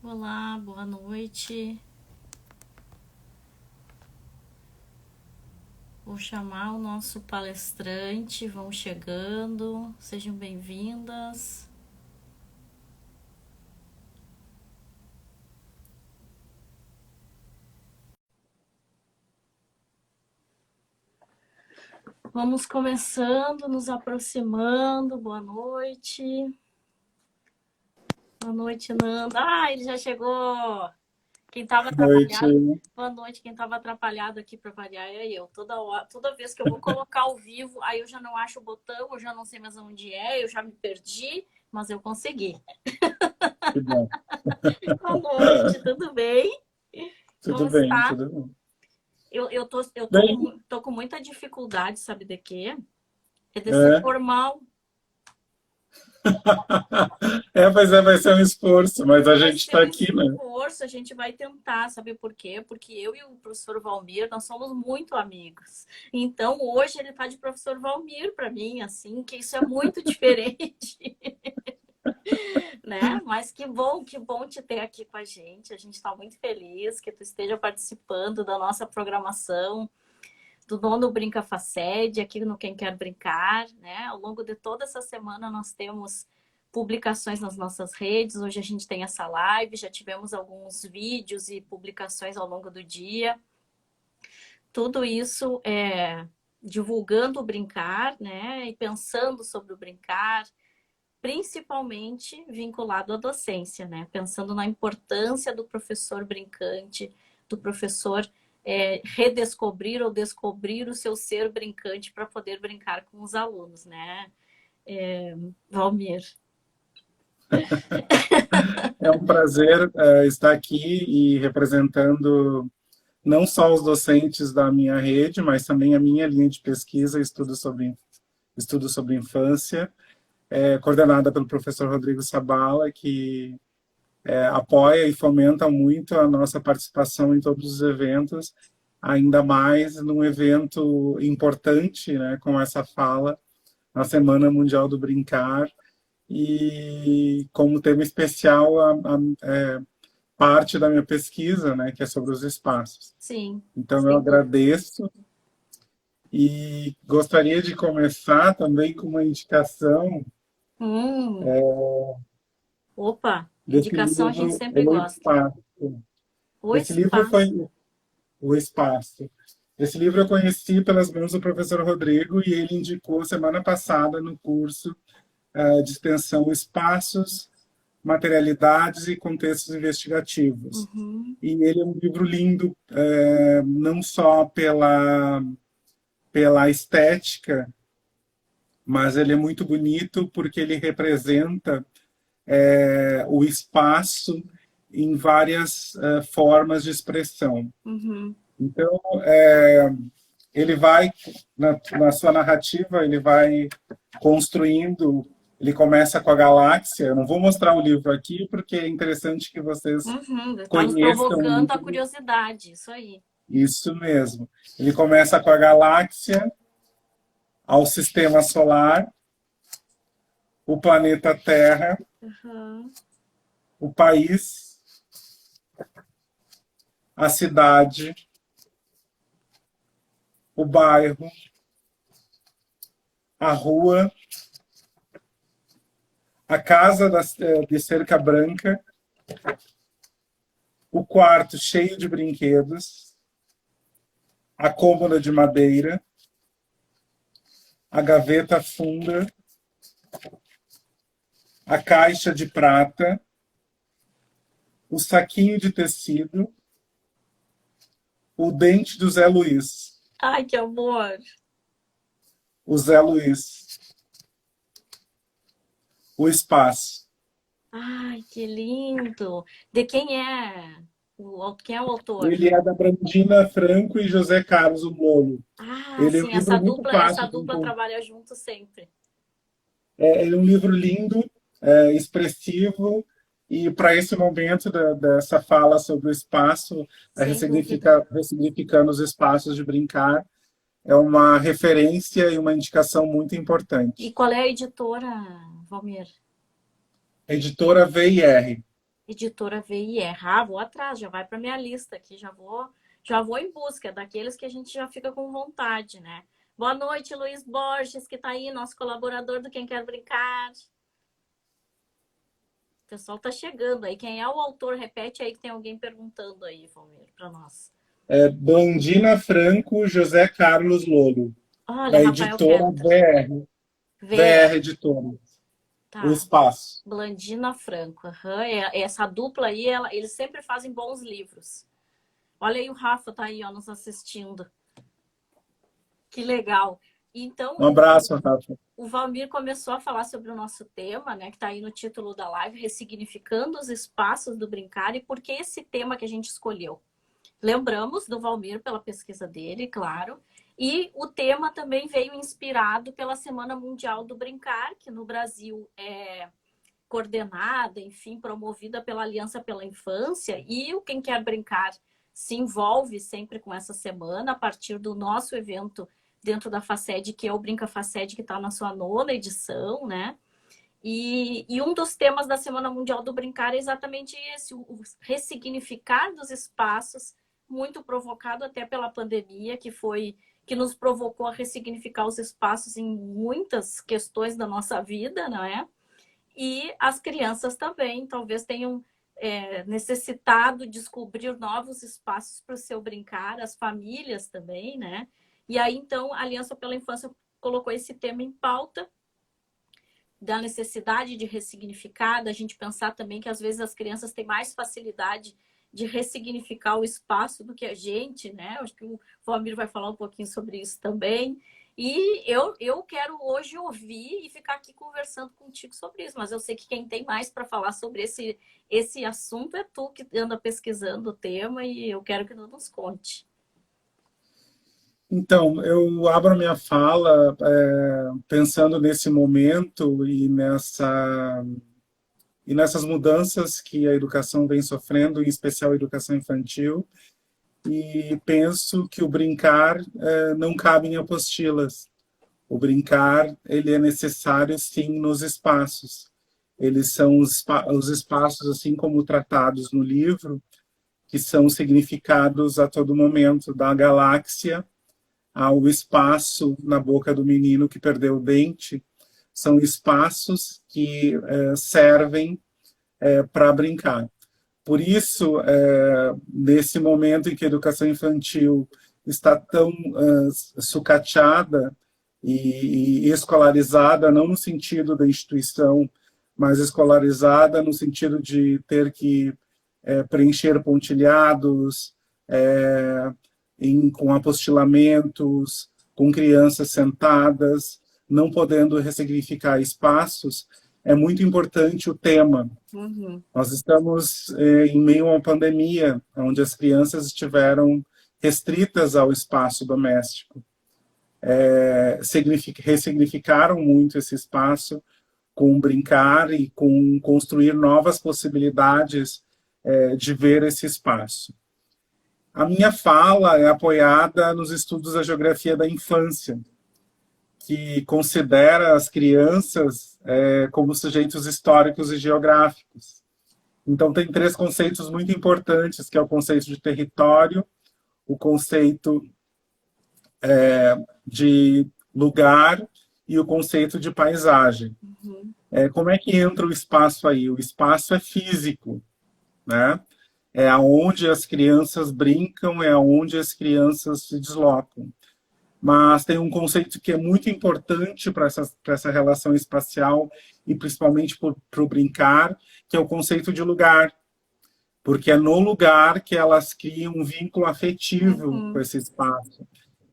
Olá, boa noite. Vou chamar o nosso palestrante, vão chegando, sejam bem-vindas. Vamos começando, nos aproximando. Boa noite. Boa noite, Nanda. Ah, ele já chegou. Quem estava Noite. atrapalhado. Boa noite, quem estava atrapalhado aqui para variar é eu. Toda vez que eu vou colocar ao vivo, aí eu já não acho o botão, eu já não sei mais onde é, eu já me perdi, mas eu consegui. Que bom. Boa noite, tudo bem? Como Tudo bem, está? tudo bem. Eu Bem, tô com muita dificuldade, sabe de quê? É de ser é. formal. Pois é, vai ser um esforço, mas a Vai gente ser está um aqui, né? esforço, a gente vai tentar, sabe por quê? Porque eu e o professor Valmir, nós somos muito amigos. Então, hoje ele tá de professor Valmir para mim, assim, que isso é muito diferente, né? Mas que bom te ter aqui com a gente. A gente está muito feliz que tu esteja participando da nossa programação do nono Brinca Facede, aqui no Quem Quer Brincar, né? Ao longo de toda essa semana nós temos publicações nas nossas redes. Hoje a gente tem essa live, já tivemos alguns vídeos e publicações ao longo do dia. Tudo isso é divulgando o brincar, né? E pensando sobre o brincar, principalmente vinculado à docência, né? Pensando na importância do professor brincante, do professor redescobrir ou descobrir o seu ser brincante para poder brincar com os alunos, né? Valmir. É um prazer estar aqui e representando não só os docentes da minha rede, mas também a minha linha de pesquisa, estudo sobre infância, coordenada pelo professor Rodrigo Sabala, que apoia e fomenta muito a nossa participação em todos os eventos, ainda mais num evento importante, né, com essa fala, na Semana Mundial do Brincar, e como tema especial parte da minha pesquisa, né, que é sobre os espaços. Sim, Então eu sem dúvida. agradeço e gostaria de começar também com uma indicação Hum, opa, desse indicação a gente livro, sempre O gosta. Espaço. O Esse livro foi espaço. O Espaço. Esse livro eu conheci pelas mãos do professor Rodrigo e ele indicou semana passada no curso de extensão Espaços, Materialidades e Contextos Investigativos. Uhum, E ele é um livro lindo, não só pela estética, mas ele é muito bonito porque ele representa o espaço em várias formas de expressão. uhum. Então, ele vai, na sua narrativa, ele vai construindo, ele começa com a galáxia. Eu não vou mostrar o livro aqui, porque é interessante que vocês Uhum, tá nos conheçam o provocando a livro. curiosidade, isso aí. Isso mesmo. Ele começa com a galáxia, ao sistema solar, o planeta Terra, Uhum. o país, a cidade, o bairro, a rua, a casa de cerca branca, o quarto cheio de brinquedos, a cômoda de madeira, a gaveta funda, a caixa de prata, o saquinho de tecido, o dente do Zé Luiz, Ai, que amor! o Zé Luiz, o espaço. Ai, que lindo! De quem é? Quem é o autor? Ele é da Brandina Franco e José Carlos o Molo. Ah, Ele é um sim, livro muito essa fácil de dupla encontrar. trabalha junto sempre. Ele é um livro lindo, expressivo, e para esse momento dessa fala sobre o espaço, Sem dúvida. ressignificando os espaços de brincar, é uma referência e uma indicação muito E importante. qual é a editora, Valmir? Editora VIR. Editora VIR. Ah, vou atrás, já vai para minha lista aqui, já vou em busca daqueles que a gente já fica com vontade, né? Boa noite, Luiz Borges, que está aí, nosso colaborador do Quem Quer Brincar. O pessoal está chegando aí. Quem é o autor? Repete aí que tem alguém perguntando aí, Valmir, para nós. Blandina Franco, José Carlos Lolo, Olha, da Rafael editora Kepler. VR, VR VR. Editora, O Tá. Espaço. Blandina Franco. Uhum. Essa dupla aí, eles sempre fazem bons livros. Olha aí, o Rafa tá aí, ó, nos assistindo. Que legal. Então, Um abraço, Rafa. o Valmir começou a falar sobre o nosso tema, né, que está aí no título da live, ressignificando os espaços do brincar, e por que esse tema que a gente escolheu. Lembramos do Valmir pela pesquisa dele, claro, e o tema também veio inspirado pela Semana Mundial do Brincar, que no Brasil é coordenada, enfim, promovida pela Aliança pela Infância, e o Quem Quer Brincar se envolve sempre com essa semana, a partir do nosso evento dentro da FACED, que é o Brinca FACED, que está na sua 9ª edição, né? E um dos temas da Semana Mundial do Brincar é exatamente esse, o ressignificar dos espaços, muito provocado até pela pandemia, que nos provocou a ressignificar os espaços em muitas questões da nossa vida, não é? E as crianças também talvez tenham necessitado descobrir novos espaços para o seu brincar, as famílias também, né? E aí, então, a Aliança pela Infância colocou esse tema em pauta, da necessidade de ressignificar, da gente pensar também que às vezes as crianças têm mais facilidade de ressignificar o espaço do que a gente, né? Acho que o Valmir vai falar um pouquinho sobre isso também. E eu quero hoje ouvir e ficar aqui conversando contigo sobre isso, mas eu sei que quem tem mais para falar sobre esse assunto é tu, que anda pesquisando o tema, e eu quero que tu nos conte. Então, eu abro a minha fala pensando nesse momento e nessas mudanças que a educação vem sofrendo, em especial a educação infantil, e penso que o brincar não cabe em apostilas. O brincar, ele é necessário, sim, nos espaços. Eles são os espaços, assim como tratados no livro, que são significados a todo momento, da galáxia ao espaço na boca do menino que perdeu o dente. São espaços que servem para brincar. Por isso, nesse momento em que a educação infantil está tão sucateada e escolarizada, não no sentido da instituição, mas escolarizada no sentido de ter que preencher pontilhados, com apostilamentos, com crianças sentadas, não podendo ressignificar espaços, é muito importante o tema. Uhum. Nós estamos em meio a uma pandemia, onde as crianças estiveram restritas ao espaço doméstico. Ressignificaram muito esse espaço com brincar e com construir novas possibilidades de ver esse espaço. A minha fala é apoiada nos estudos da geografia da infância, que considera as crianças como sujeitos históricos e geográficos. Então, tem 3 conceitos muito importantes, que é o conceito de território, o conceito de lugar e o conceito de paisagem. Uhum. Como é que entra o espaço aí? O espaço é físico, né? É aonde as crianças brincam, é aonde as crianças se deslocam. Mas tem um conceito que é muito importante para essa relação espacial e principalmente para o brincar, que é o conceito de lugar. Porque é no lugar que elas criam um vínculo afetivo com esse espaço.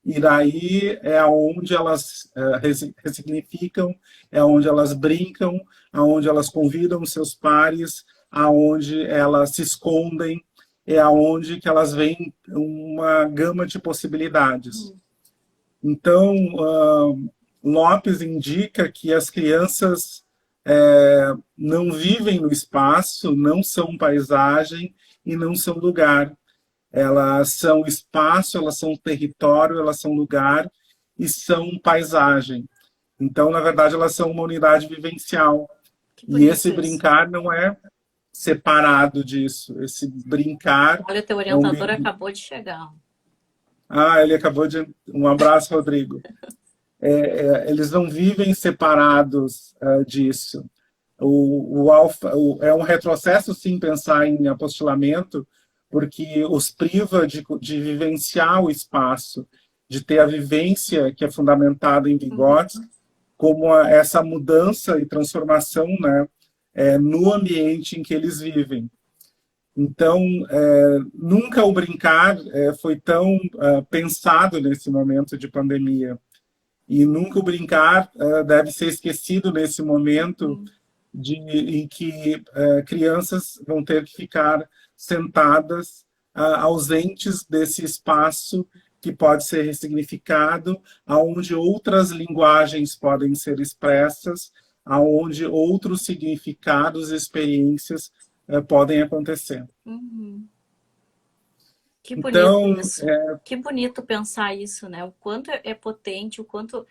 E daí é onde elas ressignificam, é onde elas brincam, aonde elas convidam seus pares, aonde elas se escondem, é aonde que elas veem uma gama de possibilidades. Então, Lopes indica que as crianças não vivem no espaço, não são paisagem e não são lugar. Elas são espaço, elas são território, elas são lugar e são paisagem. Então, na verdade, elas são uma unidade vivencial. E esse brincar não é separado disso. Esse brincar Olha, o teu é um orientador acabou de chegar. ele acabou de... Um abraço, Rodrigo. Eles não vivem separados disso. É um retrocesso, sim, pensar em apostilamento, porque os priva de vivenciar o espaço, de ter a vivência que é fundamentada em Vygotsky, como essa mudança e transformação, né, no ambiente em que eles vivem. Então, nunca o brincar foi tão pensado nesse momento de pandemia. E nunca o brincar deve ser esquecido nesse momento em que crianças vão ter que ficar sentadas, ausentes desse espaço que pode ser ressignificado, aonde outras linguagens podem ser expressas, aonde outros significados, experiências podem acontecer. Que bonito Então, isso. Que bonito pensar isso, né? O quanto é potente, o quanto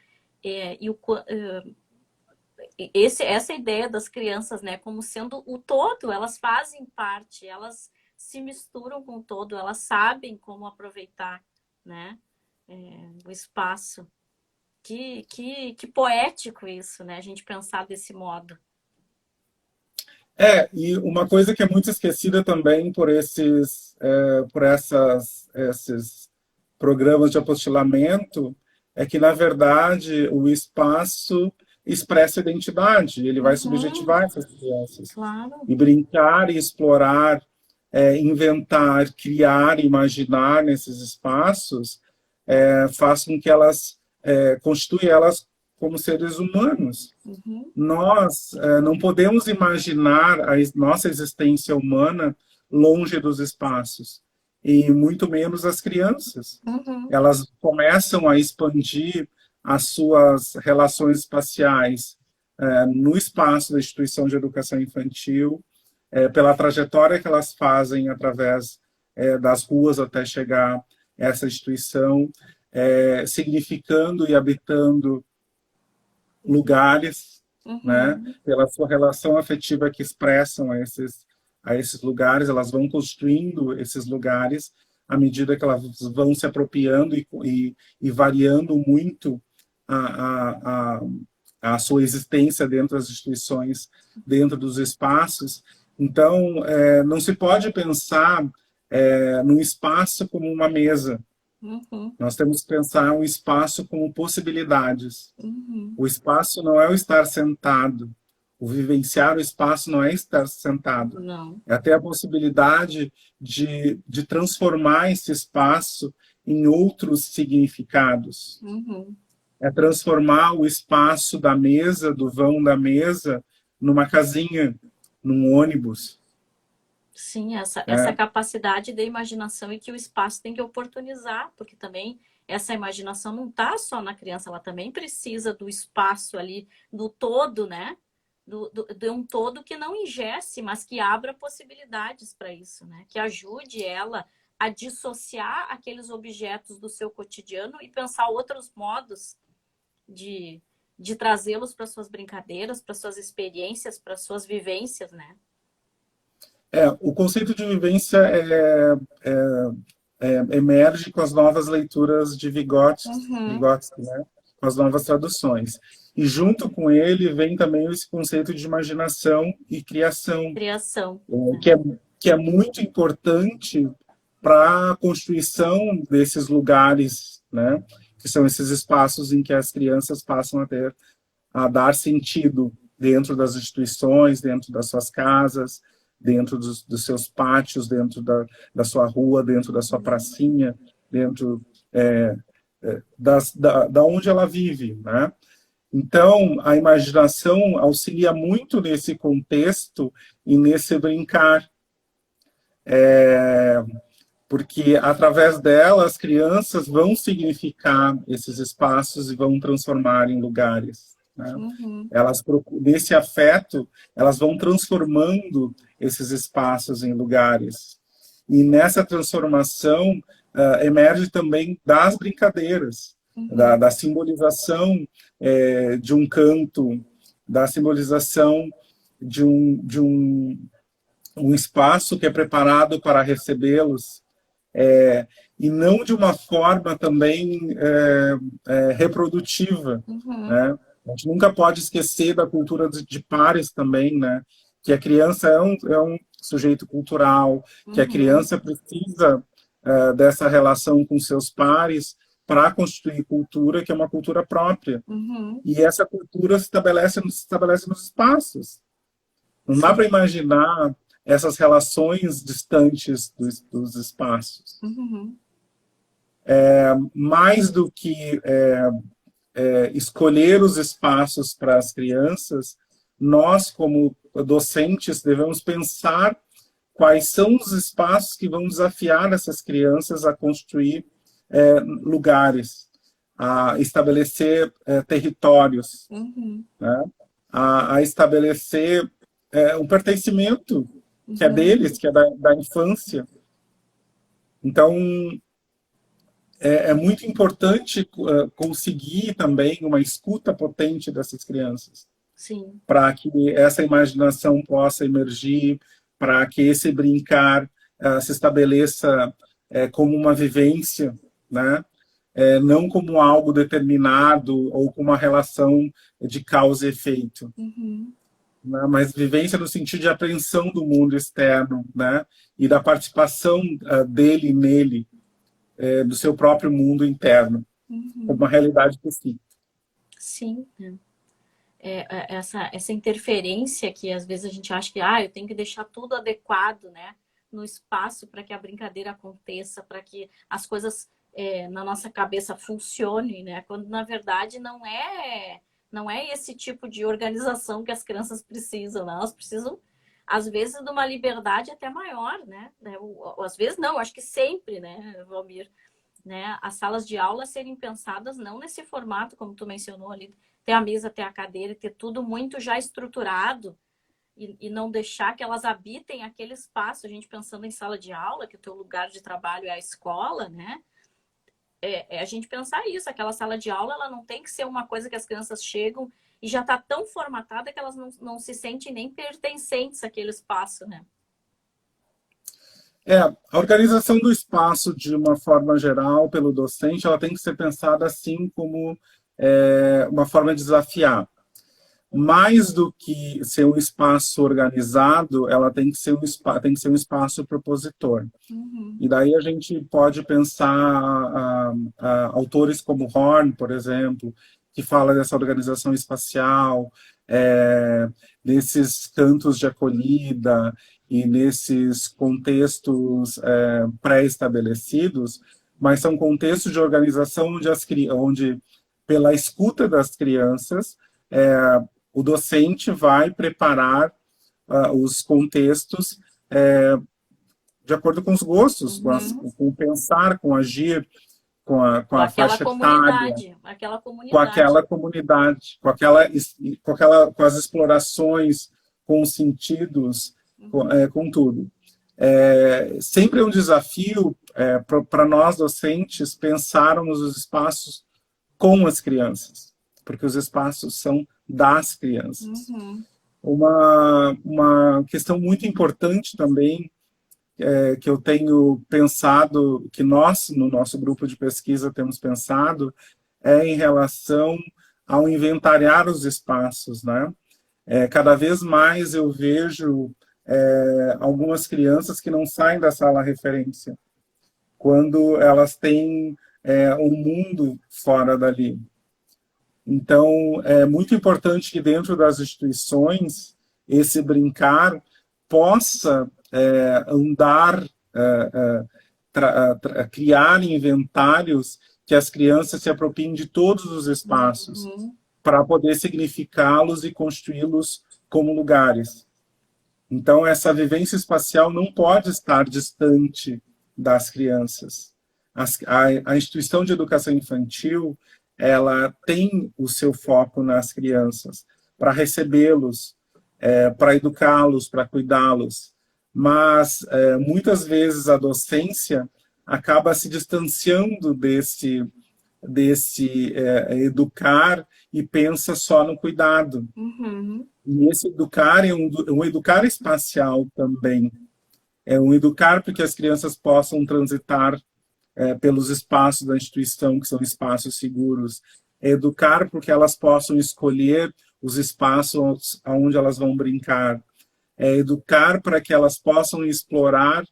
essa ideia das crianças, né, como sendo o todo, elas fazem parte, elas se misturam com o todo, elas sabem como aproveitar, né, o espaço. Que poético isso, né? A gente pensar desse modo. E uma coisa que é muito esquecida também por esses programas de apostilamento é que, na verdade, o espaço expressa identidade, ele vai subjetivar essas crianças. Claro. E brincar e explorar, inventar, criar, imaginar nesses espaços faz com que elas constituam elas como seres humanos. Nós não podemos imaginar a nossa existência humana longe dos espaços, e muito menos as crianças. Elas começam a expandir as suas relações espaciais no espaço da instituição de educação infantil, pela trajetória que elas fazem através das ruas até chegar a essa instituição, significando e habitando lugares, né? Pela sua relação afetiva que expressam a esses lugares, elas vão construindo esses lugares à medida que elas vão se apropriando e variando muito a sua existência dentro das instituições, dentro dos espaços. Então, não se pode pensar num espaço como uma mesa. Nós temos que pensar um espaço como possibilidades. O espaço não é o estar sentado. O vivenciar o espaço não é estar sentado. Não. É ter a possibilidade de transformar esse espaço em outros significados. É transformar o espaço da mesa, do vão da mesa, numa casinha, num ônibus. Sim, essa capacidade de imaginação e que o espaço tem que oportunizar, porque também essa imaginação não está só na criança, ela também precisa do espaço ali, do todo, né? De um todo que não engesse, mas que abra possibilidades para isso, né? Que ajude ela a dissociar aqueles objetos do seu cotidiano e pensar outros modos de trazê-los para suas brincadeiras, para suas experiências, para suas vivências, né? O conceito de vivência emerge com as novas leituras de Vygotsky, né? Com as novas traduções. E junto com ele vem também esse conceito de imaginação e criação. Que é muito importante para a constituição desses lugares, né? Que são esses espaços em que as crianças passam a dar sentido dentro das instituições, dentro das suas casas, dentro dos seus pátios, dentro da sua rua, dentro da sua pracinha, dentro da onde ela vive, né? Então, a imaginação auxilia muito nesse contexto e nesse brincar, porque através dela as crianças vão significar esses espaços e vão transformar em lugares. Né? Elas, nesse afeto, elas vão transformando esses espaços em lugares. E nessa transformação emerge também das brincadeiras, da simbolização de um canto, da simbolização de um um espaço que é preparado para recebê-los, e não de uma forma também reprodutiva, Uhum. né? A gente nunca pode esquecer da cultura de pares também, né? Que a criança é um sujeito cultural, que a Uhum. criança precisa dessa relação com seus pares para constituir cultura, que é uma cultura própria. Uhum. E essa cultura se estabelece nos espaços. Não dá para Sim. imaginar essas relações distantes dos espaços. Uhum. Mais do que escolher os espaços para as crianças, nós, como docentes, devemos pensar quais são os espaços que vão desafiar essas crianças a construir lugares, a estabelecer territórios, Uhum. né? A estabelecer um pertencimento que é Uhum. deles, que é da infância. Então, é muito importante conseguir também uma escuta potente dessas crianças, Sim. para que essa imaginação possa emergir, para que esse brincar se estabeleça como uma vivência, né? Não como algo determinado ou com uma relação de causa e efeito, Uhum. né? Mas vivência no sentido de apreensão do mundo externo, né? E da participação dele nele, do seu próprio mundo interno, como Uhum. uma realidade possível. Sim. Essa interferência que às vezes a gente acha que eu tenho que deixar tudo adequado, né, no espaço para que a brincadeira aconteça, para que as coisas na nossa cabeça funcionem, né? Quando na verdade não é esse tipo de organização que as crianças precisam, né? Elas precisam às vezes de uma liberdade até maior, né? Às vezes não, acho que sempre, né, Valmir? Né, as salas de aula serem pensadas não nesse formato, como tu mencionou ali, ter a mesa, ter a cadeira, ter tudo muito já estruturado e não deixar que elas habitem aquele espaço. A gente pensando em sala de aula, que o teu lugar de trabalho é a escola, né? A gente pensar isso, aquela sala de aula, ela não tem que ser uma coisa que as crianças chegam e já está tão formatada que elas não se sentem nem pertencentes àquele espaço, né? A organização do espaço, de uma forma geral, pelo docente, ela tem que ser pensada assim como uma forma de desafiar. Mais do que ser um espaço organizado, ela tem que ser um espaço propositor. Uhum. E daí a gente pode pensar autores como Horn, por exemplo, que fala dessa organização espacial, nesses cantos de acolhida e nesses contextos pré-estabelecidos, mas são contextos de organização onde pela escuta das crianças, o docente vai preparar os contextos de acordo com os gostos, Uhum. com o pensar, com o agir, com Com a aquela faixa etária, comunidade, aquela com comunidade. aquela comunidade, com as explorações, com os sentidos, Uhum. com tudo. Sempre é um desafio para nós docentes pensarmos os espaços com as crianças, porque os espaços são das crianças. Uhum. Uma questão muito importante também que eu tenho pensado, que nós, no nosso grupo de pesquisa, temos pensado, em relação ao inventariar os espaços, né? Cada vez mais eu vejo algumas crianças que não saem da sala referência, quando elas têm um mundo fora dali. Então, é muito importante que dentro das instituições, esse brincar possa andar, criar inventários que as crianças se apropriem de todos os espaços, Uhum. para poder significá-los e construí-los como lugares. Então, essa vivência espacial não pode estar distante das crianças. A instituição de educação infantil, ela tem o seu foco nas crianças, para recebê-los, para educá-los, para cuidá-los. Mas, muitas vezes, a docência acaba se distanciando desse educar e pensa só no cuidado. Uhum. E esse educar é um educar espacial também. É um educar porque as crianças possam transitar pelos espaços da instituição, que são espaços seguros. É educar porque elas possam escolher os espaços onde elas vão brincar. É educar para que elas possam explorar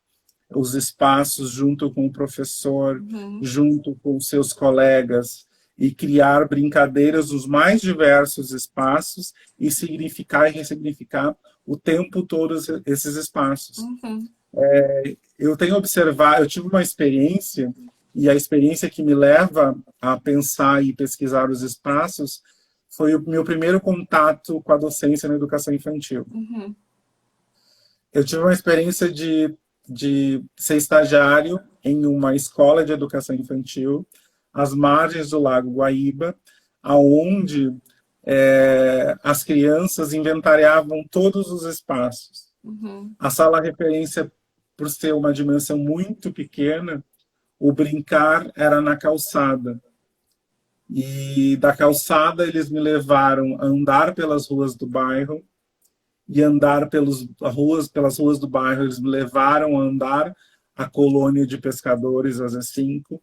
os espaços junto com o professor, Uhum. junto com seus colegas, e criar brincadeiras nos mais diversos espaços e significar e ressignificar o tempo todo esses espaços. Uhum. Eu tenho observado, eu tive uma experiência, e a experiência que me leva a pensar e pesquisar os espaços foi o meu primeiro contato com a docência na educação infantil. Uhum. Eu tive uma experiência de ser estagiário em uma escola de educação infantil, às margens do Lago Guaíba, aonde as crianças inventariavam todos os espaços. Uhum. A sala referência, por ser uma dimensão muito pequena, o brincar era na calçada. E da calçada eles me levaram a andar pelas ruas do bairro, e andar pelas ruas do bairro, eles me levaram a andar a colônia de pescadores, a Z5,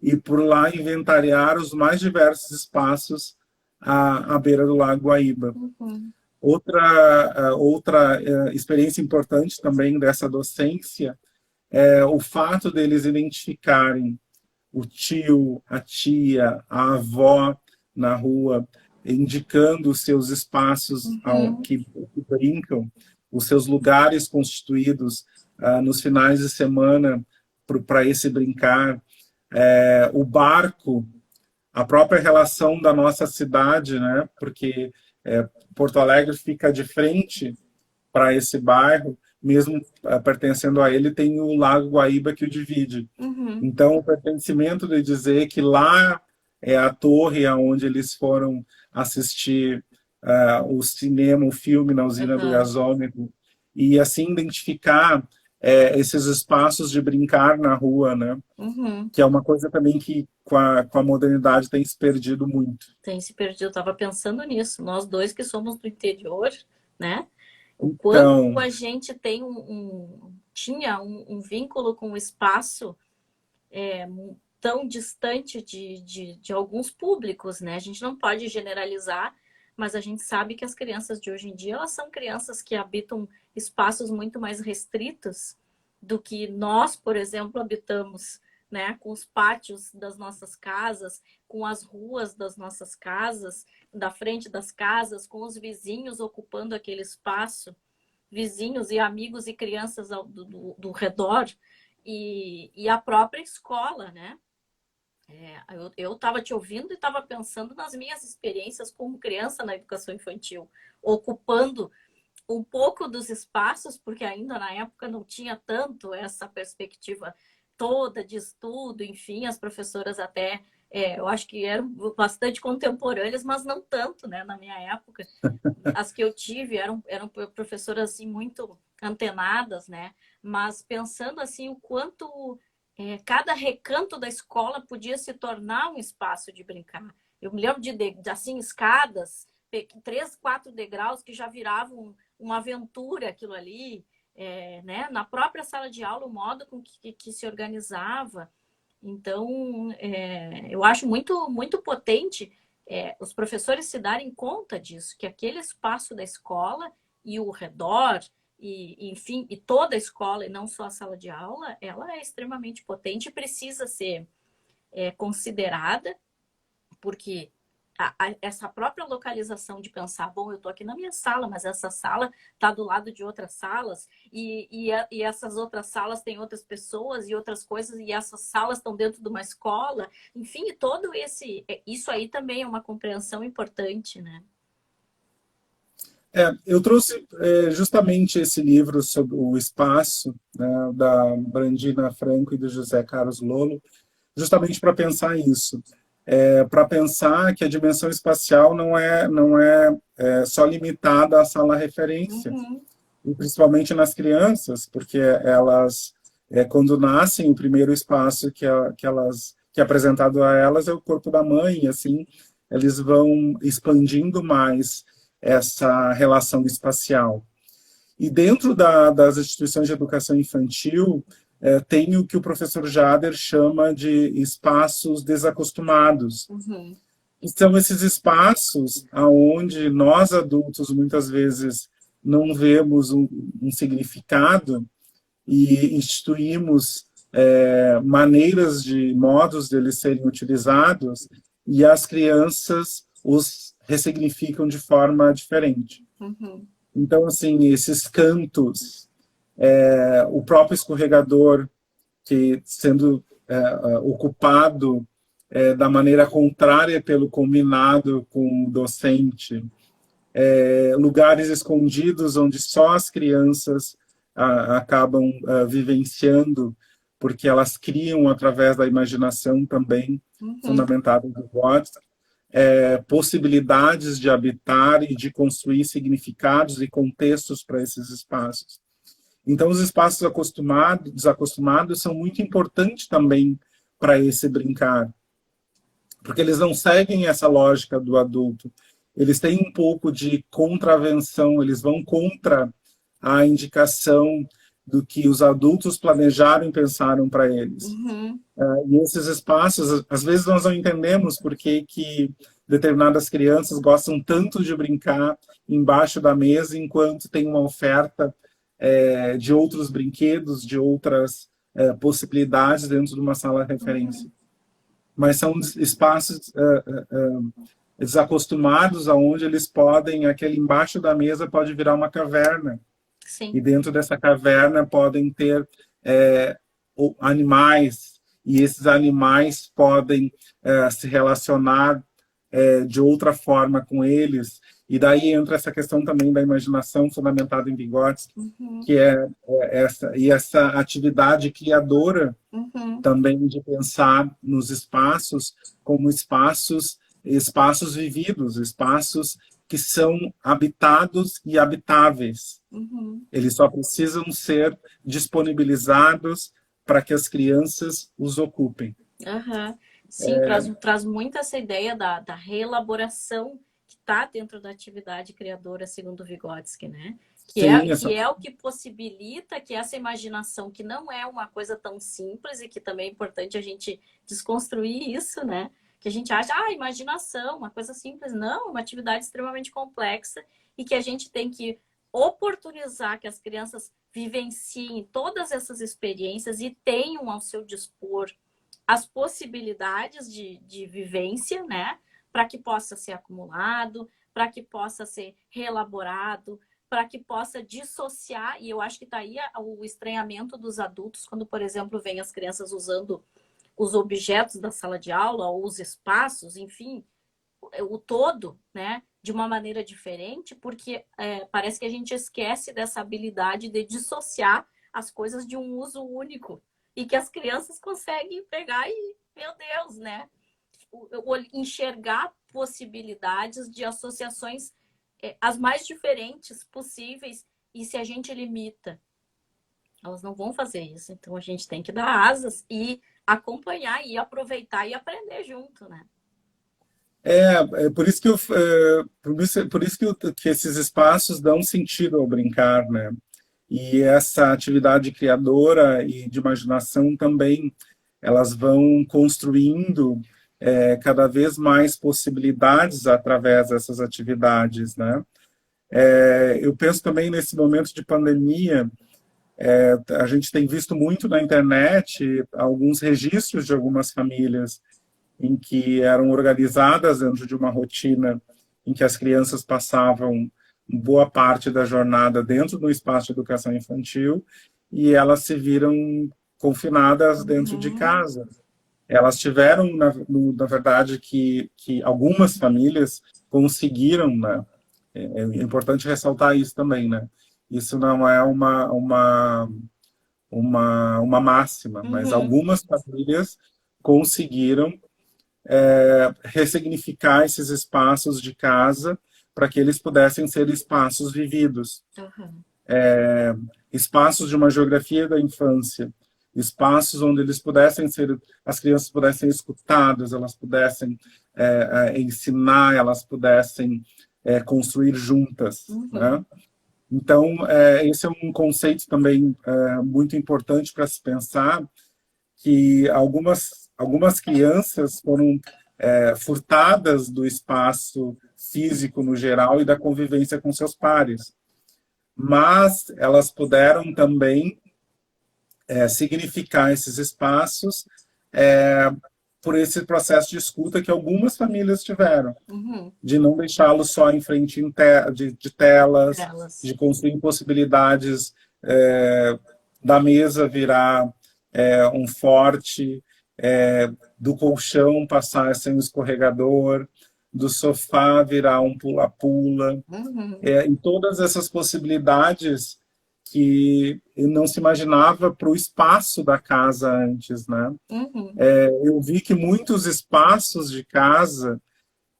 e por lá inventariar os mais diversos espaços à beira do Lago Guaíba. Uhum. Outra experiência importante também dessa docência é o fato deles identificarem o tio, a tia, a avó na rua, indicando os seus espaços Uhum. que brincam, os seus lugares constituídos nos finais de semana para esse brincar. O barco, a própria relação da nossa cidade, né? Porque Porto Alegre fica de frente para esse bairro, mesmo pertencendo a ele, tem o Lago Guaíba que o divide. Uhum. Então, o pertencimento de dizer que lá é a torre onde eles foram assistir o cinema, o filme na usina do Uhum. gasômetro, e assim identificar esses espaços de brincar na rua, né? Uhum. Que é uma coisa também que com a modernidade tem se perdido muito. Tem se perdido. Eu estava pensando nisso. Nós dois que somos do interior, né? O quanto Então, a gente tem tinha um vínculo com o espaço tão distante de alguns públicos, né? A gente não pode generalizar, mas a gente sabe que as crianças de hoje em dia, elas são crianças que habitam espaços muito mais restritos do que nós, por exemplo, habitamos, né? Com os pátios das nossas casas, com as ruas das nossas casas, da frente das casas, com os vizinhos ocupando aquele espaço, vizinhos e amigos e crianças do redor, e a própria escola, né? Eu estava te ouvindo e estava pensando nas minhas experiências como criança na educação infantil, ocupando um pouco dos espaços, porque ainda na época não tinha tanto essa perspectiva toda de estudo, enfim, as professoras até, eu acho que eram bastante contemporâneas, mas não tanto, né, na minha época. As que eu tive eram professoras assim, muito antenadas, né, mas pensando assim o quanto cada recanto da escola podia se tornar um espaço de brincar. Eu me lembro de assim, escadas, 3, 4 degraus que já viravam uma aventura aquilo ali, né? Na própria sala de aula, o modo com que se organizava. Então, eu acho muito, muito potente os professores se darem conta disso, que aquele espaço da escola e o redor, enfim, e toda a escola, e não só a sala de aula, ela é extremamente potente e precisa ser considerada, porque essa própria localização de pensar, bom, eu estou aqui na minha sala, mas essa sala está do lado de outras salas, e essas outras salas têm outras pessoas e outras coisas, e essas salas estão dentro de uma escola, enfim, todo isso aí também é uma compreensão importante, né? eu trouxe justamente esse livro sobre o espaço, né, da Brandina Franco e do José Carlos Lolo, justamente para pensar isso. Para pensar que a dimensão espacial não é só limitada à sala referência, Uhum. e principalmente nas crianças, porque elas, quando nascem, o primeiro espaço que elas que é apresentado a elas é o corpo da mãe, assim, eles vão expandindo mais essa relação espacial. E dentro das instituições de educação infantil, tem o que o professor Jader chama de espaços desacostumados. Uhum. E são esses espaços onde nós adultos muitas vezes não vemos um significado e instituímos maneiras modos deles serem utilizados e as crianças os ressignificam de forma diferente. Uhum. Então, assim, esses cantos, o próprio escorregador que sendo ocupado da maneira contrária pelo combinado com o docente, lugares escondidos onde só as crianças acabam vivenciando, porque elas criam através da imaginação também, fundamentada em Watts, possibilidades de habitar e de construir significados e contextos para esses espaços. Então, os espaços desacostumados são muito importantes também para esse brincar, porque eles não seguem essa lógica do adulto. Eles têm um pouco de contravenção, eles vão contra a indicação do que os adultos planejaram e pensaram para eles. Uhum. E esses espaços, às vezes nós não entendemos por que determinadas crianças gostam tanto de brincar embaixo da mesa, enquanto tem uma oferta de outros brinquedos, de outras possibilidades dentro de uma sala de referência. Mas são espaços desacostumados, aonde eles podem, aquele embaixo da mesa pode virar uma caverna. Sim. E dentro dessa caverna podem ter animais, e esses animais podem se relacionar de outra forma com eles. E daí entra essa questão também da imaginação fundamentada em Vygotsky, que essa atividade criadora também de pensar nos espaços como espaços vividos, espaços que são habitados e habitáveis. Eles só precisam ser disponibilizados para que as crianças os ocupem. Sim, traz muito essa ideia da reelaboração que está dentro da atividade criadora, segundo Vygotsky, né? Que é o que possibilita que essa imaginação, que não é uma coisa tão simples e que também é importante a gente desconstruir isso, né? Que a gente acha, imaginação, uma coisa simples. Não, uma atividade extremamente complexa e que a gente tem que oportunizar que as crianças vivenciem todas essas experiências e tenham ao seu dispor as possibilidades de vivência, né? Para que possa ser acumulado, para que possa ser reelaborado, para que possa dissociar. E eu acho que está aí o estranhamento dos adultos quando, por exemplo, vem as crianças usando os objetos da sala de aula ou os espaços, enfim, o todo, né? De uma maneira diferente, porque parece que a gente esquece dessa habilidade de dissociar as coisas de um uso único. E que as crianças conseguem pegar e, meu Deus, né? Enxergar possibilidades de associações as mais diferentes possíveis. E se a gente limita, elas não vão fazer isso. Então a gente tem que dar asas e acompanhar e aproveitar e aprender junto, né? Por isso que esses espaços dão sentido ao brincar, né? E essa atividade criadora e de imaginação também, elas vão construindo cada vez mais possibilidades através dessas atividades, né? Eu penso também nesse momento de pandemia, a gente tem visto muito na internet alguns registros de algumas famílias em que eram organizadas dentro de uma rotina em que as crianças passavam boa parte da jornada dentro do espaço de educação infantil e elas se viram confinadas dentro de casa. Elas tiveram, na verdade, que algumas famílias conseguiram, né? É importante ressaltar isso também, né? Isso não é uma máxima, mas algumas famílias conseguiram ressignificar esses espaços de casa para que eles pudessem ser espaços vividos. Espaços de uma geografia da infância, espaços onde eles pudessem ser, as crianças pudessem ser escutadas, elas pudessem ensinar, elas pudessem construir juntas, né? Então, esse é um conceito também muito importante para se pensar, que algumas crianças foram furtadas do espaço físico no geral e da convivência com seus pares, mas elas puderam também significar esses espaços por esse processo de escuta que algumas famílias tiveram, de não deixá-los só em frente de telas, de construir possibilidades da mesa virar um forte, do colchão passar a ser um escorregador, do sofá virar um pula-pula, em todas essas possibilidades que não se imaginava para o espaço da casa antes, né? Eu vi que muitos espaços de casa,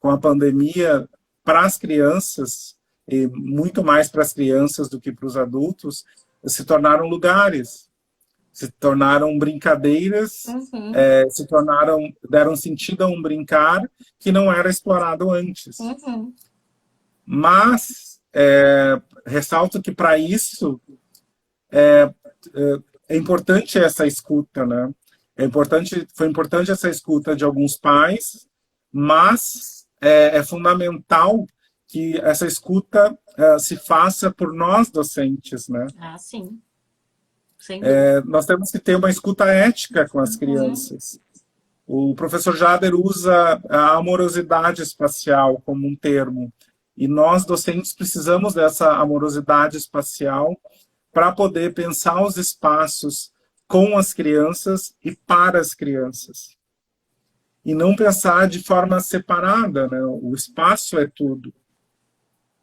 com a pandemia, para as crianças, e muito mais para as crianças do que para os adultos, se tornaram lugares, se tornaram brincadeiras, deram sentido a um brincar que não era explorado antes. Mas ressalto que para isso é importante essa escuta, né? Foi importante essa escuta de alguns pais, mas é fundamental que essa escuta se faça por nós docentes, né? Ah, sim. Nós temos que ter uma escuta ética com as crianças. O professor Jader usa a amorosidade espacial como um termo, e nós docentes precisamos dessa amorosidade espacial para poder pensar os espaços com as crianças e para as crianças. E não pensar de forma separada, né? O espaço é tudo.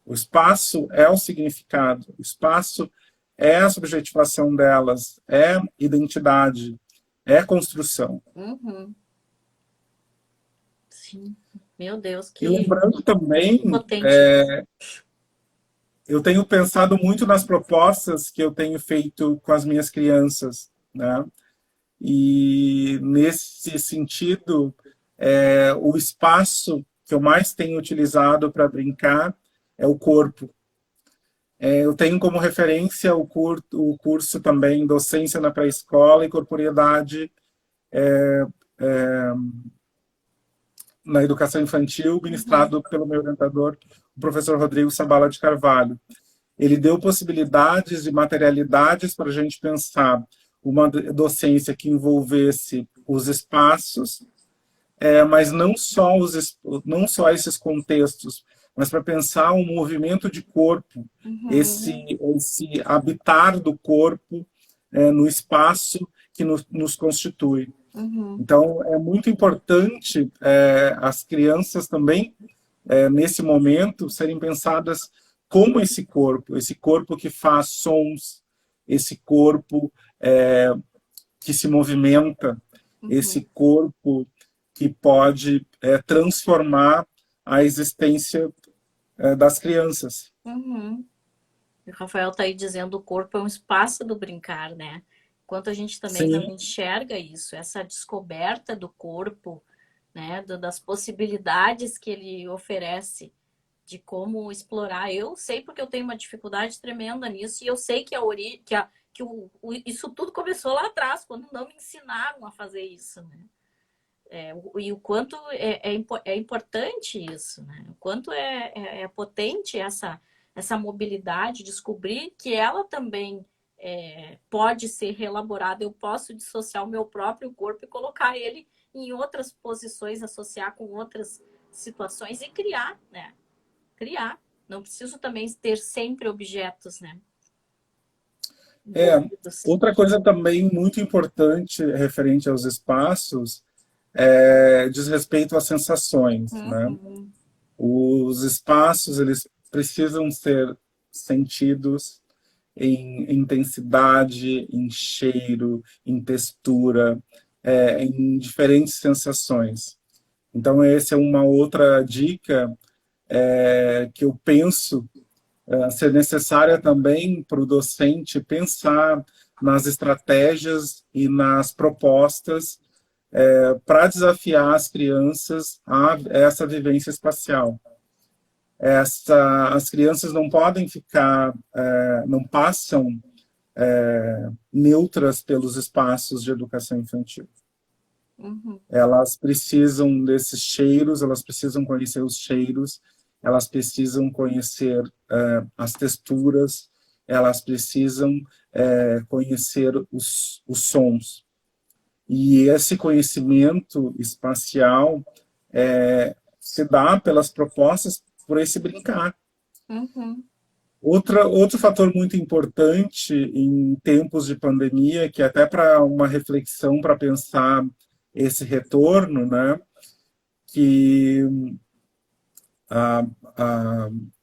O espaço é o significado. O espaço é a subjetivação delas, é identidade, é construção. Sim. Meu Deus, que E lembrando também, potente. Eu tenho pensado muito nas propostas que eu tenho feito com as minhas crianças, né? E nesse sentido, o espaço que eu mais tenho utilizado para brincar é o corpo. Eu tenho como referência o curso também Docência na Pré-Escola e Corporeidade na Educação Infantil, ministrado pelo meu orientador, o professor Rodrigo Sabala de Carvalho. Ele deu possibilidades de materialidades para a gente pensar uma docência que envolvesse os espaços, mas não só esses contextos, mas para pensar um movimento de corpo, esse habitar do corpo no espaço que nos constitui. Então, é muito importante as crianças também, nesse momento, serem pensadas como esse corpo que faz sons, esse corpo que se movimenta, esse corpo que pode transformar a existência das crianças. O Rafael está aí dizendo que o corpo é um espaço do brincar, né? Enquanto a gente também não enxerga isso, essa descoberta do corpo, né? Das possibilidades que ele oferece, de como explorar. Eu sei porque eu tenho uma dificuldade tremenda nisso, e eu sei que isso tudo começou lá atrás, quando não me ensinaram a fazer isso, né? E o quanto é importante isso, né? O quanto é potente essa mobilidade, descobrir que ela também pode ser reelaborada. Eu posso dissociar o meu próprio corpo e colocar ele em outras posições, associar com outras situações e criar, né? Criar. Não preciso também ter sempre objetos, né? Outra coisa também muito importante referente aos espaços diz respeito às sensações, né? Os espaços, eles precisam ser sentidos em intensidade, em cheiro, em textura, em diferentes sensações. Então, essa é uma outra dica que eu penso ser necessária também para o docente pensar nas estratégias e nas propostas para desafiar as crianças a essa vivência espacial. As crianças não podem ficar, não passam neutras pelos espaços de educação infantil. Elas precisam desses cheiros, elas precisam conhecer os cheiros, elas precisam conhecer as texturas, elas precisam conhecer os sons. E esse conhecimento espacial se dá pelas propostas por esse brincar. Outro fator muito importante em tempos de pandemia, que até para uma reflexão para pensar esse retorno, né, que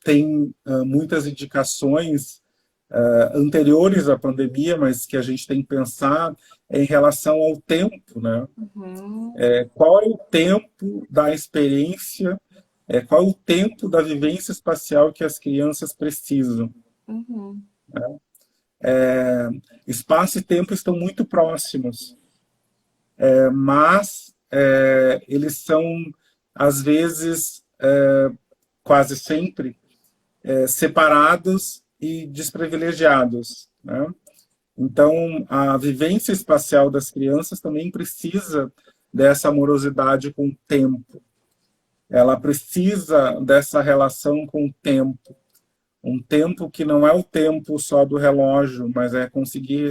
tem muitas indicações anteriores à pandemia, mas que a gente tem que pensar em relação ao tempo, né? Qual é o tempo da experiência, qual é o tempo da vivência espacial que as crianças precisam? Né? Espaço e tempo estão muito próximos, mas eles são, às vezes, quase sempre, separados e desprivilegiados, né? Então, a vivência espacial das crianças também precisa dessa amorosidade com o tempo. Ela precisa dessa relação com o tempo. Um tempo que não é o tempo só do relógio, mas é conseguir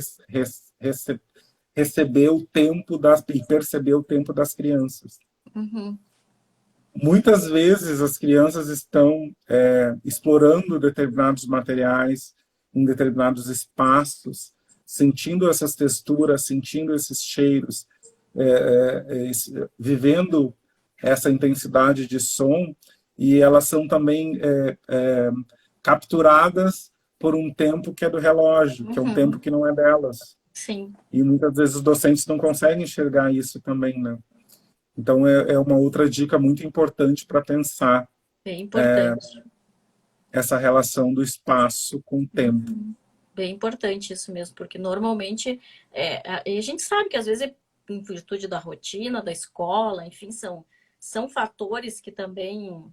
receber o tempo e perceber o tempo das crianças. Muitas vezes as crianças estão explorando determinados materiais em determinados espaços, sentindo essas texturas, sentindo esses cheiros, vivendo essa intensidade de som, e elas são também capturadas por um tempo que é do relógio, que é um tempo que não é delas. Sim. E muitas vezes os docentes não conseguem enxergar isso também, né? Então, é uma outra dica muito importante para pensar Bem importante. Essa relação do espaço com o tempo. Bem importante isso mesmo, porque normalmente a gente sabe que às vezes em virtude da rotina, da escola, enfim, são fatores que também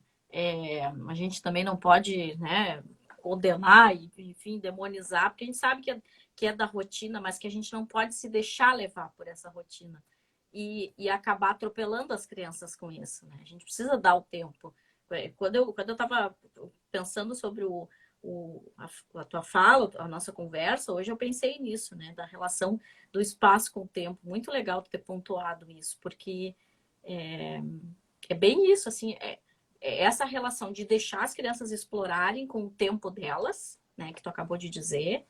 a gente também não pode, né, condenar e, enfim, demonizar, porque a gente sabe que é da rotina, mas que a gente não pode se deixar levar por essa rotina e acabar atropelando as crianças com isso, né? A gente precisa dar o tempo. Quando eu estava pensando sobre a tua fala, a nossa conversa, hoje eu pensei nisso, né? Da relação do espaço com o tempo. Muito legal ter pontuado isso, porque é bem isso, assim, essa relação de deixar as crianças explorarem com o tempo delas, né? Que tu acabou de dizer,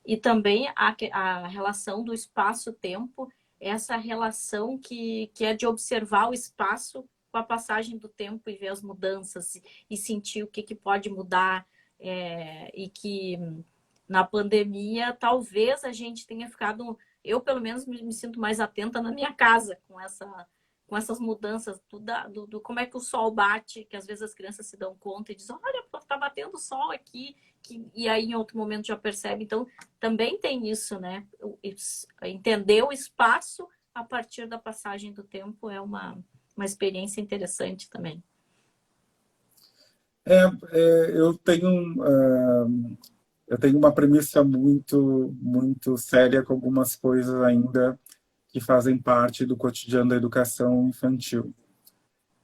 e também a relação do espaço-tempo, essa relação que é de observar o espaço com a passagem do tempo e ver as mudanças e sentir o que pode mudar, e que na pandemia talvez a gente tenha ficado, eu pelo menos me sinto mais atenta na minha casa com essas mudanças do como é que o sol bate, que às vezes as crianças se dão conta e dizem, olha, tá batendo sol aqui, e aí em outro momento já percebe. Então também tem isso, né? Entender o espaço a partir da passagem do tempo é uma experiência interessante também. Eu tenho uma premissa muito séria com algumas coisas ainda que fazem parte do cotidiano da educação infantil.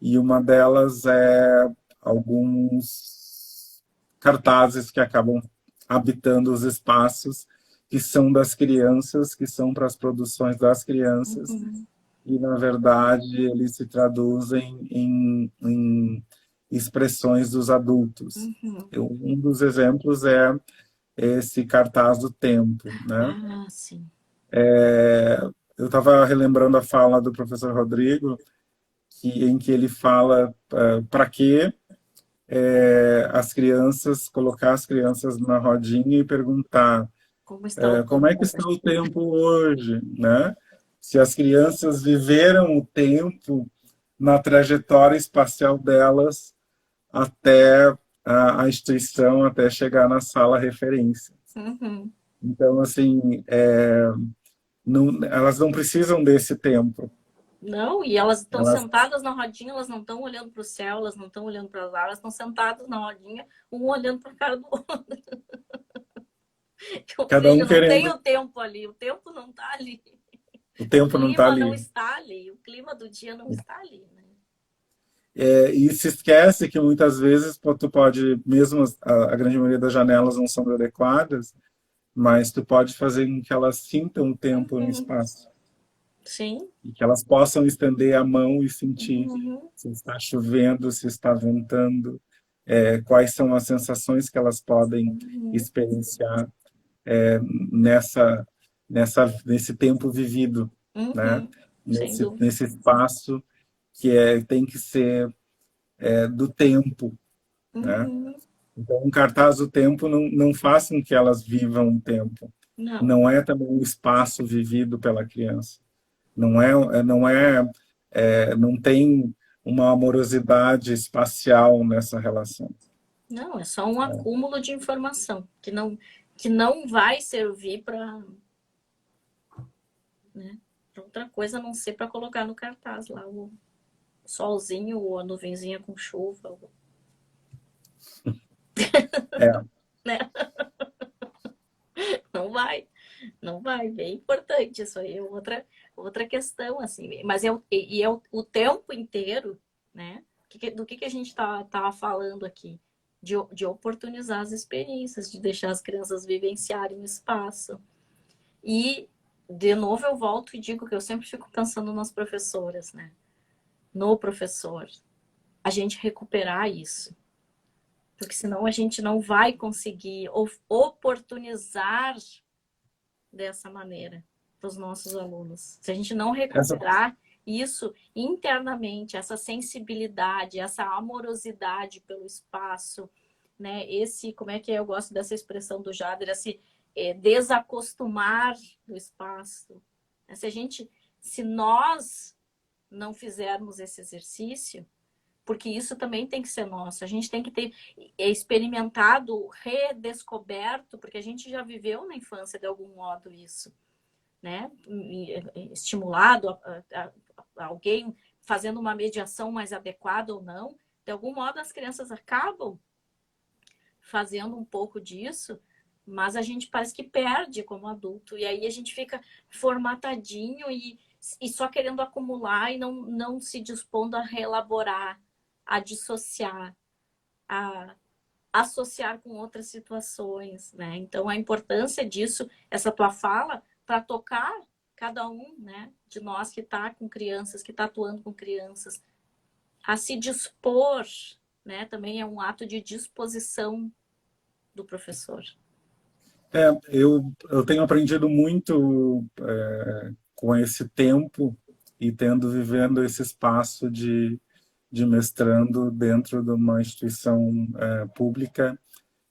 E uma delas é alguns cartazes que acabam habitando os espaços que são das crianças, que são para as produções das crianças, e, na verdade, eles se traduzem em expressões dos adultos. Um dos exemplos é esse cartaz do tempo, né? Ah, sim. Eu estava relembrando a fala do professor Rodrigo, em que ele fala para que colocar as crianças na rodinha e perguntar como é que está o tempo hoje, né? Se as crianças viveram o tempo na trajetória espacial delas até a instituição, até chegar na sala referência. Então, assim, elas não precisam desse tempo. Não, e elas estão Elas, sentadas na rodinha, elas não estão olhando para o céu, elas não estão olhando para as árvores, estão sentadas na rodinha, um olhando para a cara do outro. Ou cada um seja, não tem querendo, o tempo ali, o tempo não está ali. o O tempo não está clima não ali. está ali, o clima do dia não está ali, né? E se esquece que muitas vezes tu pode, mesmo a grande maioria das janelas não são adequadas, mas tu pode fazer com que elas sintam o tempo no Uhum. espaço. Sim. E que elas possam estender a mão e sentir Uhum. se está chovendo, se está ventando, quais são as sensações que elas podem Uhum. experienciar nessa, nesse tempo vivido, né? Uhum. Sem dúvida. Nesse espaço que tem que ser do tempo, né? Uhum. Então, um cartaz do tempo não faz com que elas vivam o tempo. Não, Não é também o espaço vivido pela criança. Não tem uma amorosidade espacial nessa relação. não, é só um acúmulo de informação que não vai servir para, né, pra outra coisa a não ser para colocar no cartaz lá o solzinho ou a nuvenzinha com chuva, É, né? Não vai, não vai. Bem importante isso aí, é outra questão, assim. Mas é o tempo inteiro, né? Do que a gente tá falando aqui? De oportunizar as experiências, de deixar as crianças vivenciarem o espaço. E, de novo, eu volto e digo que eu sempre fico pensando nas professoras, né? No professor. A gente recuperar isso. Porque senão a gente não vai conseguir oportunizar dessa maneira para os nossos alunos. Se a gente não essa, recuperar isso internamente, essa sensibilidade, essa amorosidade pelo espaço, né? Esse, como é que é? Eu gosto dessa expressão do Jader, esse desacostumar do espaço. Se nós não fizermos esse exercício, porque isso também tem que ser nosso. A gente tem que ter experimentado, redescoberto, porque a gente já viveu na infância de algum modo isso, né? Estimulado a alguém fazendo uma mediação mais adequada ou não. De algum modo as crianças acabam fazendo um pouco disso, mas a gente parece que perde como adulto. E aí a gente fica formatadinho e só querendo acumular e não se dispondo a reelaborar, a dissociar, a associar com outras situações, né? Então a importância disso, essa tua fala, para tocar cada um, né, de nós que está com crianças, que está atuando com crianças, a se dispor, né? Também é um ato de disposição do professor. eu tenho aprendido muito com esse tempo e vivendo esse espaço de mestrando dentro de uma instituição pública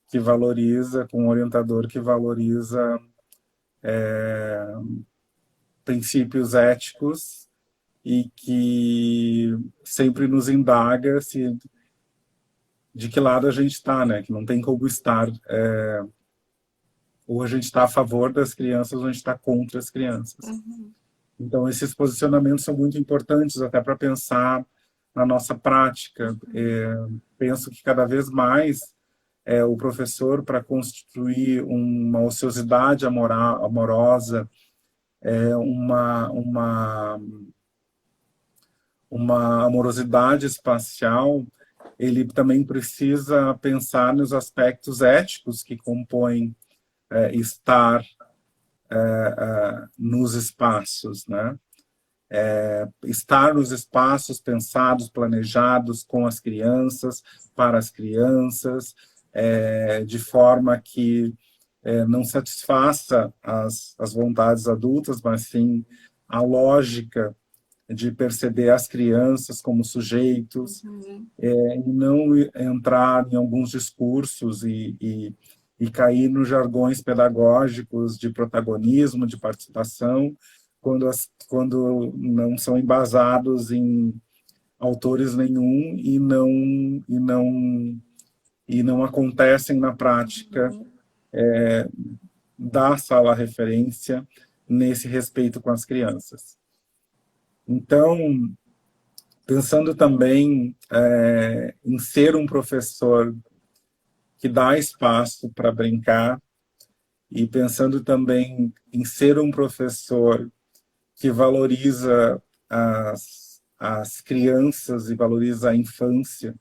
que valoriza, com um orientador que valoriza princípios éticos e que sempre nos indaga se de que lado a gente está, né? Que não tem como estar ou a gente está a favor das crianças ou a gente está contra as crianças. Uhum. Então esses posicionamentos são muito importantes até para pensar na nossa prática. Penso que cada vez mais o professor, para construir uma ociosidade amorosa, uma amorosidade espacial, ele também precisa pensar nos aspectos éticos que compõem estar nos espaços, né? Estar nos espaços pensados, planejados com as crianças, para as crianças, de forma que não satisfaça as vontades adultas, mas sim a lógica de perceber as crianças como sujeitos, Uhum. e não entrar em alguns discursos e cair nos jargões pedagógicos de protagonismo, de participação, quando não são embasados em autores nenhum e não acontecem na prática Uhum. da sala referência nesse respeito com as crianças. Então, pensando também em ser um professor que dá espaço para brincar, e pensando também em ser um professor que valoriza as crianças e valoriza a infância,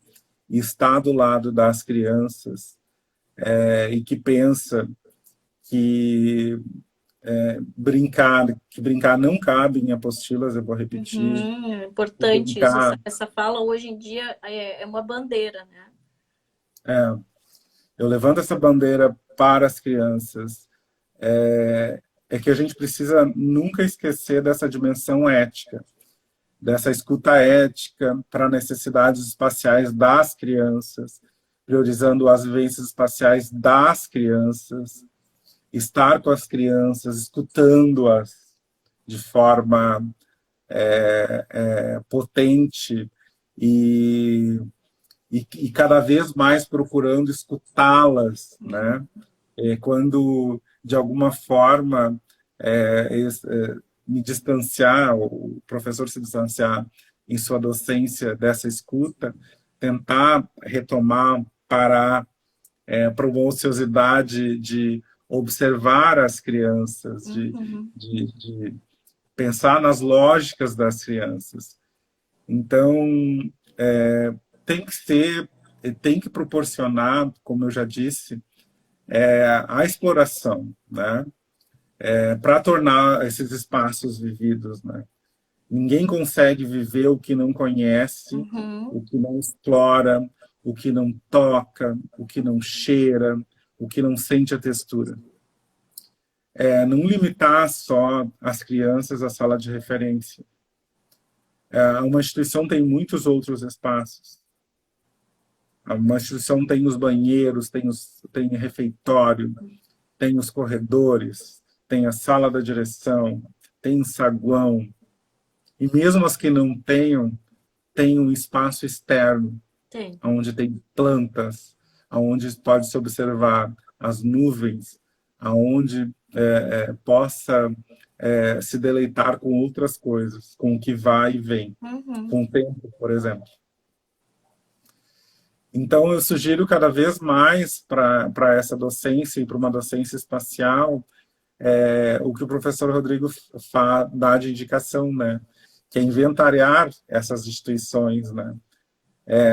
e está do lado das crianças, e que pensa que brincar não cabe em apostilas, eu vou repetir. É importante isso. Brincar, Essa fala hoje em dia é uma bandeira, né? eu levanto essa bandeira para as crianças, é que a gente precisa nunca esquecer dessa dimensão ética, dessa escuta ética para necessidades espaciais das crianças, priorizando as vivências espaciais das crianças, estar com as crianças, escutando-as de forma potente e cada vez mais procurando escutá-las, né? Quando, de alguma forma, me distanciar, o professor se distanciar em sua docência dessa escuta, tentar retomar, parar, promover ociosidade de observar as crianças, de pensar nas lógicas das crianças. Então, tem que ser, tem que proporcionar, como eu já disse, a exploração, né? Para tornar esses espaços vividos, né? Ninguém consegue viver o que não conhece, o que não explora, o que não toca, o que não cheira, o que não sente a textura. Não limitar só as crianças à sala de referência. Uma instituição tem muitos outros espaços. Uma instituição tem os banheiros, tem refeitório, tem os corredores, tem a sala da direção, tem o saguão. E mesmo as que não tenham, tem um espaço externo, Tem. onde tem plantas, onde pode se observar as nuvens, aonde possa se deleitar com outras coisas, com o que vai e vem, com o tempo, por exemplo. Então, eu sugiro cada vez mais para essa docência e para uma docência espacial o que o professor Rodrigo dá de indicação, né? Que é inventariar essas instituições, né?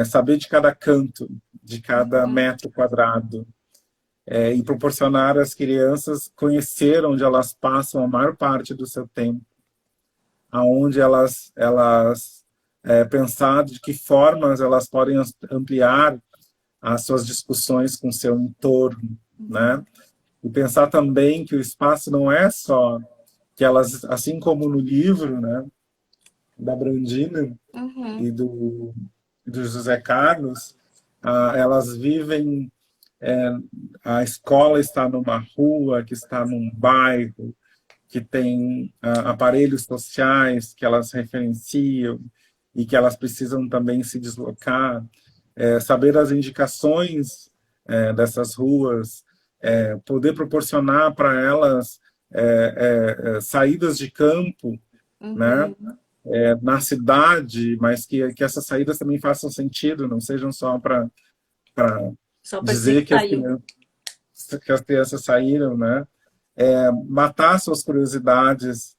Saber de cada canto, de cada metro quadrado, e proporcionar às crianças conhecer onde elas passam a maior parte do seu tempo, aonde elas pensar de que formas elas podem ampliar as suas discussões com seu entorno, né? E pensar também que o espaço não é só que elas, assim como no livro, né, da Brandina e do José Carlos, elas vivem, a escola está numa rua, que está num bairro, que tem aparelhos sociais que elas referenciam e que elas precisam também se deslocar, saber as indicações dessas ruas, poder proporcionar para elas saídas de campo, né? Na cidade, mas que essas saídas também façam sentido, não sejam só para Só para dizer dizer que saiu. que as crianças saíram, né? Matar suas curiosidades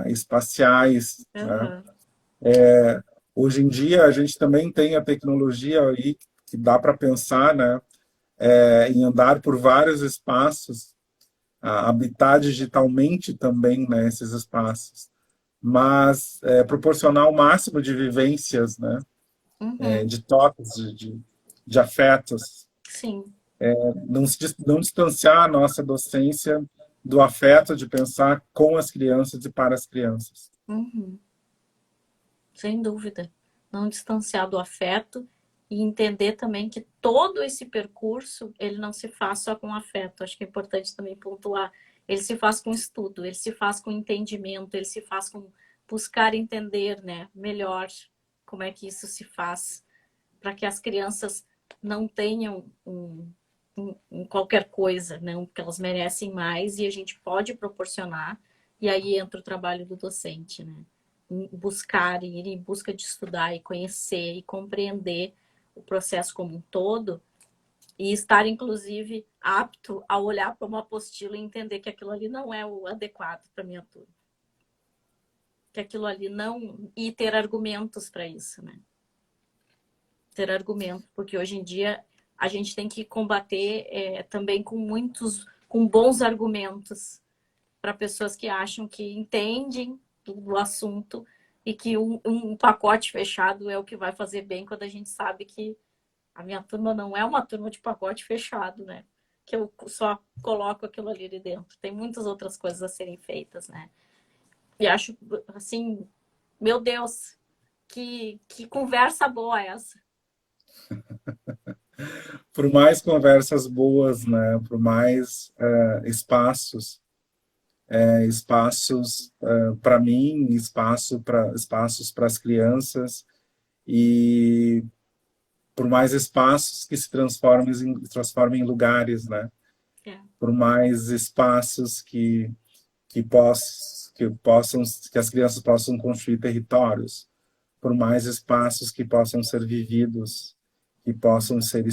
espaciais, né? Hoje em dia a gente também tem a tecnologia aí que dá para pensar, né? Em andar por vários espaços, habitar digitalmente também, né, esses espaços, mas proporcionar o máximo de vivências, né? De toques, de afetos. Sim. Não distanciar a nossa docência do afeto de pensar com as crianças e para as crianças. Sem dúvida. Não distanciar do afeto e entender também que todo esse percurso, ele não se faz só com afeto. Acho que é importante também pontuar. Ele se faz com estudo, ele se faz com entendimento, ele se faz com buscar entender, né, melhor como é que isso se faz, para que as crianças não tenham um qualquer coisa, não, porque elas merecem mais e a gente pode proporcionar. E aí entra o trabalho do docente, né? Buscar, ir em busca de estudar e conhecer e compreender o processo como um todo e estar, inclusive, apto a olhar para uma apostila e entender que aquilo ali não é o adequado para a minha turma. Que aquilo ali não... E ter argumentos para isso, né? Ter argumentos, porque hoje em dia a gente tem que combater também com bons argumentos para pessoas que acham que entendem do assunto e que um pacote fechado é o que vai fazer bem, quando a gente sabe que a minha turma não é uma turma de pacote fechado, né? Que eu só coloco aquilo ali dentro. Tem muitas outras coisas a serem feitas, né? E acho, assim, meu Deus, que conversa boa essa. Por mais conversas boas, né? Por mais espaços para mim, espaços para as crianças e por mais espaços que se transformem em lugares, né? É. Por mais espaços que as crianças possam construir territórios, por mais espaços que possam ser vividos, que possam ser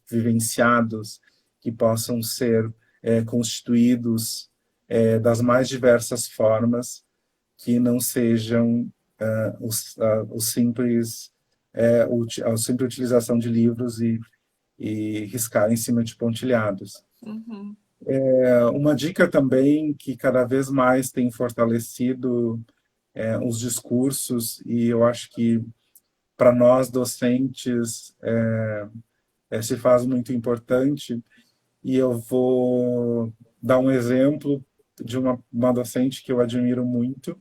vivenciados, que possam ser constituídos das mais diversas formas, que não sejam a simples utilização de livros e riscar em cima de pontilhados. Uhum. Uma dica também que cada vez mais tem fortalecido os discursos, e eu acho que para nós docentes se faz muito importante, e eu vou dar um exemplo de uma docente que eu admiro muito,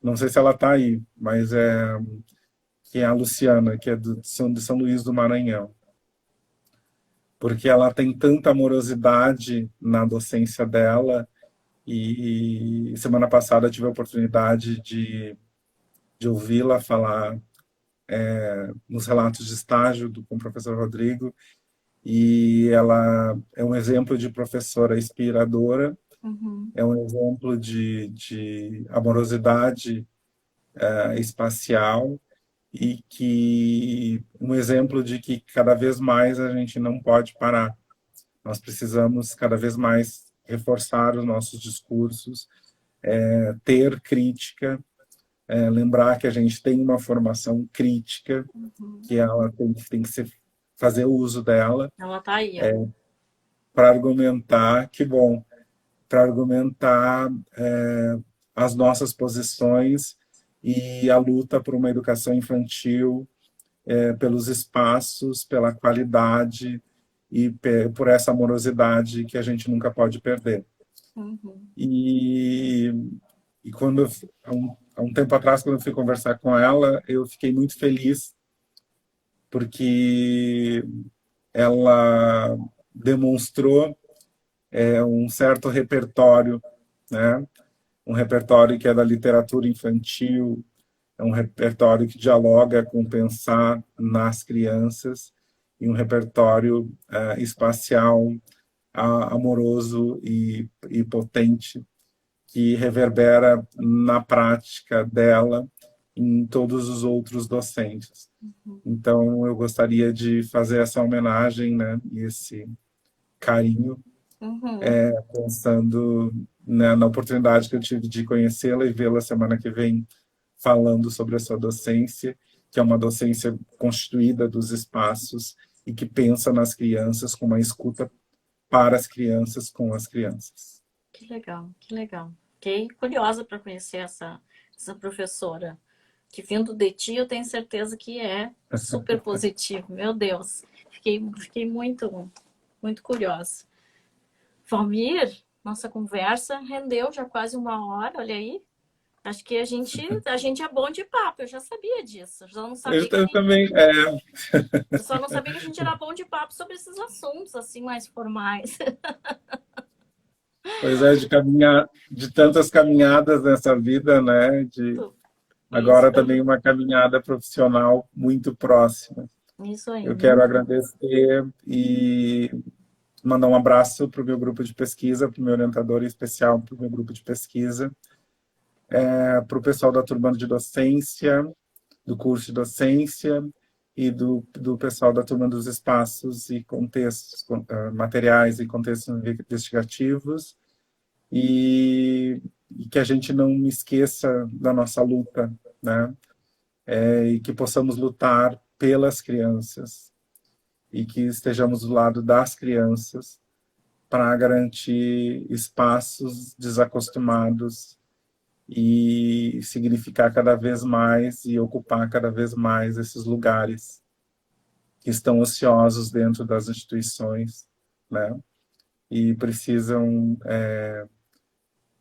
não sei se ela está aí, mas que é a Luciana, que é de São Luís do Maranhão, porque ela tem tanta amorosidade na docência dela, e semana passada eu tive a oportunidade de ouvi-la falar nos relatos de estágio com o professor Rodrigo, e ela é um exemplo de professora inspiradora, Uhum. é um exemplo de amorosidade espacial, e que um exemplo de que cada vez mais a gente não pode parar. Nós precisamos cada vez mais reforçar os nossos discursos, ter crítica, lembrar que a gente tem uma formação crítica, que ela tem que fazer uso dela. Ela tá aí, ó. Para argumentar, que bom, para argumentar as nossas posições e a luta por uma educação infantil, pelos espaços, pela qualidade e por essa amorosidade que a gente nunca pode perder. Uhum. E quando há um tempo atrás, quando eu fui conversar com ela, eu fiquei muito feliz porque ela demonstrou um certo repertório, né? Um repertório que é da literatura infantil, é um repertório que dialoga com pensar nas crianças, e um repertório espacial, amoroso e potente, que reverbera na prática dela em todos os outros docentes. Então, eu gostaria de fazer essa homenagem, né, e esse carinho, pensando, né, na oportunidade que eu tive de conhecê-la e vê-la semana que vem falando sobre a sua docência, que é uma docência constituída dos espaços e que pensa nas crianças com uma escuta para as crianças, com as crianças. Que legal, que legal. Fiquei curiosa para conhecer essa professora, que vindo de ti eu tenho certeza que é super positivo. Meu Deus, fiquei muito, muito curiosa. Valmir, nossa conversa rendeu já quase 1 hora, olha aí. Acho que a gente é bom de papo, eu já sabia disso. Eu também, Eu só não sabia que a gente era bom de papo sobre esses assuntos, assim, mais formais. Pois é, de tantas caminhadas nessa vida, né? Agora também uma caminhada profissional muito próxima. Isso aí. Eu quero agradecer mandar um abraço para o meu grupo de pesquisa, para o meu orientador em especial, para o meu grupo de pesquisa, para o pessoal da turma de docência, do curso de docência e do pessoal da turma dos espaços e contextos, materiais e contextos investigativos, e que a gente não esqueça da nossa luta, né? E que possamos lutar pelas crianças e que estejamos do lado das crianças para garantir espaços desacostumados e significar cada vez mais e ocupar cada vez mais esses lugares que estão ociosos dentro das instituições, né? E precisam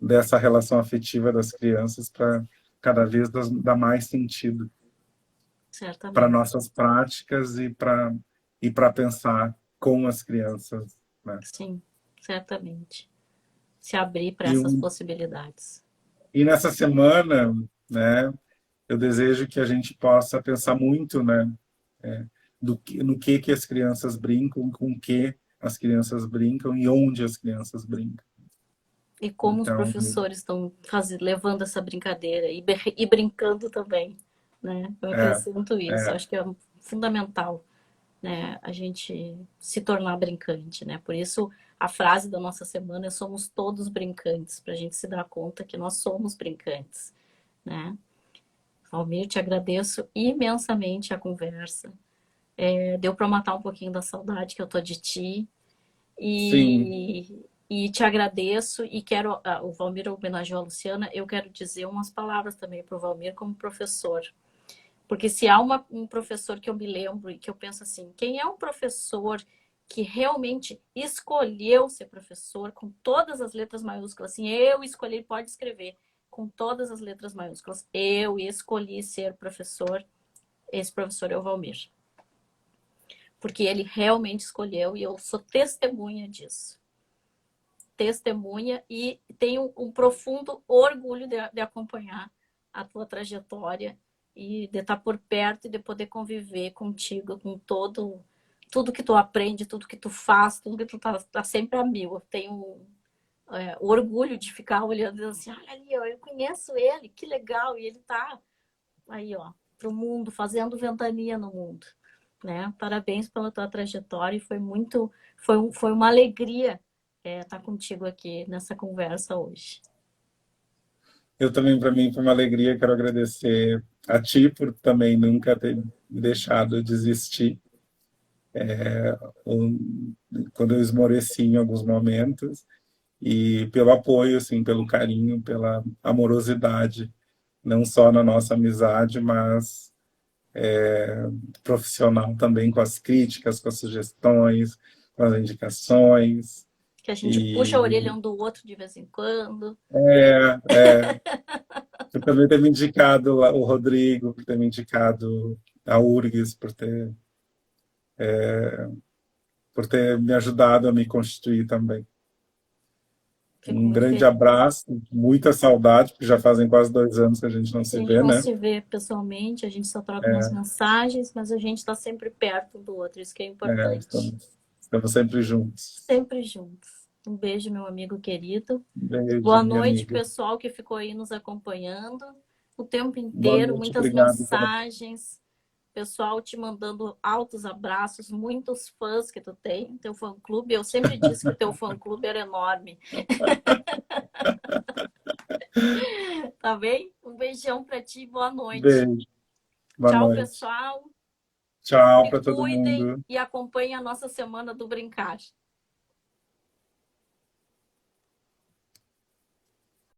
dessa relação afetiva das crianças para cada vez dar mais sentido para Certamente. nossas práticas e para pensar com as crianças, né? Sim, certamente. Se abrir para E, essas um, possibilidades. e nessa semana, né, eu desejo que a gente possa pensar muito, né, no que as crianças brincam, com que as crianças brincam e onde as crianças brincam. E como os Então, professores estão levando essa brincadeira e brincando também, né? Eu é, acrescento isso. é, Acho que é fundamental, né? A gente se tornar brincante, né? Por isso a frase da nossa semana é somos todos brincantes, para a gente se dar conta que nós somos brincantes, né? Valmir, te agradeço imensamente a conversa. Deu para matar um pouquinho da saudade que eu tô de ti. sim, E te agradeço e quero, o Valmir homenageou a Luciana, eu quero dizer umas palavras também para o Valmir como professor. Porque se há um professor que eu me lembro e que eu penso assim, quem é um professor que realmente escolheu ser professor com todas as letras maiúsculas, assim, eu escolhi, pode escrever, com todas as letras maiúsculas, eu escolhi ser professor, esse professor é o Valmir. Porque ele realmente escolheu e eu sou testemunha disso. Testemunha e tenho um profundo orgulho de acompanhar a tua trajetória e de estar por perto e de poder conviver contigo com tudo que tu aprende, tudo que tu faz, tudo que tu tá sempre a mil. Eu tenho o orgulho de ficar olhando e assim, olha ali, ó, eu conheço ele, que legal, e ele tá aí, ó, pro mundo, fazendo ventania no mundo, né? Parabéns pela tua trajetória e foi uma alegria estar contigo aqui nessa conversa hoje. eu também, para mim, foi uma alegria, quero agradecer a ti por também nunca ter me deixado desistir quando eu esmoreci em alguns momentos, e pelo apoio, assim, pelo carinho, pela amorosidade, não só na nossa amizade, mas profissional também, com as críticas, com as sugestões, com as indicações. Que a gente puxa a orelha E um do outro de vez em quando. por também ter me indicado o Rodrigo, por ter me indicado a URGS, por ter me ajudado a me constituir também. Fico Um muito grande feliz. abraço, muita saudade, porque já fazem quase 2 anos que a gente não Se se a gente vê, não né? se vê pessoalmente, a gente só troca umas mensagens, mas a gente está sempre perto um do outro, isso que é importante. Estamos sempre juntos. Sempre juntos. Um beijo, meu amigo querido. Beijo, Boa minha noite, amiga. pessoal que ficou aí nos acompanhando o tempo Boa inteiro, noite, muitas obrigado mensagens. Pessoal te mandando altos abraços, muitos fãs que tu tem, teu fã-clube. Eu sempre disse que o teu fã-clube era enorme. Tá bem? Um beijão pra ti, boa noite. Beijo, boa Tchau, noite. pessoal. Tchau Se para todo cuidem mundo. e acompanhem a nossa semana do Brincar.